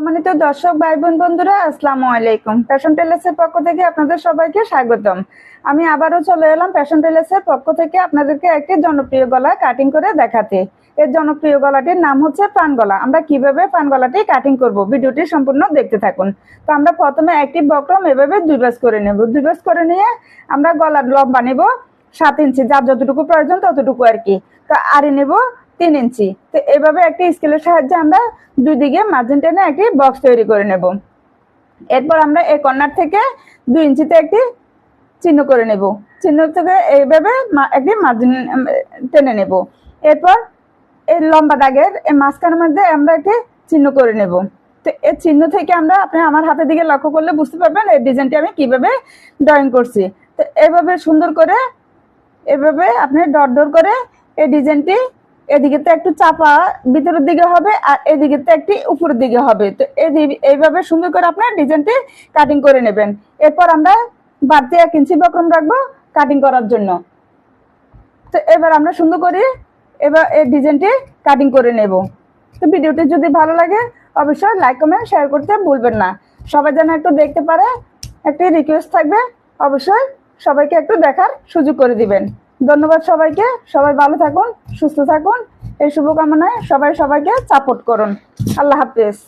সম্মানিত দর্শক ভাই বোন বন্ধুরা, আসসালামু আলাইকুম। ফ্যাশন টেলার্সের পক্ষ থেকে আপনাদের সবাইকে স্বাগতম। আমি আবারও চলে এলাম ফ্যাশন টেলার্সের পক্ষ থেকে আপনাদেরকে একটি জনপ্রিয় গলা কাটিং করে দেখাতে। এর জনপ্রিয় গলাটির নাম হচ্ছে পান গলা। আমরা কিভাবে পান গলাটি কাটিং করব, ভিডিওটি সম্পূর্ণ দেখতে থাকুন। তো আমরা প্রথমে একটি বক্রম এভাবে দুই ভাঁজ করে নেব। দুই ভাঁজ করে নিয়ে আমরা গলার লম্বা নেব 7 ইঞ্চি, যার যতটুকু প্রয়োজন ততটুকু আর কি। তো আড়ি নেব 3 ইঞ্চি। তো এভাবে একটি স্কেলের সাহায্যে আমরা দুই দিকে মার্জিন টেনে একটি বক্স তৈরি করে নেব। এরপর আমরা এই কর্নার থেকে 2 ইঞ্চিতে একটি চিহ্ন করে নেব। চিহ্ন থেকে এইভাবে একটি মার্জিন টেনে নেব। এরপর এই লম্বা দাগের এই মাঝখানের মধ্যে আমরা একটি চিহ্ন করে নেব। তো এই চিহ্ন থেকে আপনি আমার হাতের দিকে লক্ষ্য করলে বুঝতে পারবেন এই ডিজাইনটি আমি কিভাবে ড্রয়িং করছি। তো এভাবে সুন্দর করে এভাবে আপনি ডট ডট করে এই ডিজাইনটি এদিকে তো একটু চাপা ভিতরের দিকে হবে আর এদিকে তো একটি উপরের দিকে হবে। তো এইভাবে সুন্দর করে আপনার ডিজাইনটি কাটিং করে নেবেন। এরপর আমরা বাড়তি 1 ইঞ্চি বক্রম রাখবো কাটিং করার জন্য। তো এবার আমরা সুন্দর করে এবার এই ডিজাইনটি কাটিং করে নেব। তো ভিডিওটি যদি ভালো লাগে অবশ্যই লাইক কমেন্ট শেয়ার করতে ভুলবেন না। সবাই যেন একটু দেখতে পারে একটি রিকোয়েস্ট থাকবে, অবশ্যই সবাইকে একটু দেখার সুযোগ করে দিবেন। ধন্যবাদ সবাইকে। সবাই ভালো থাকুন, সুস্থ থাকুন, এই শুভকামনায় সবাইকে সাপোর্ট করুন। আল্লাহ হাফেজ।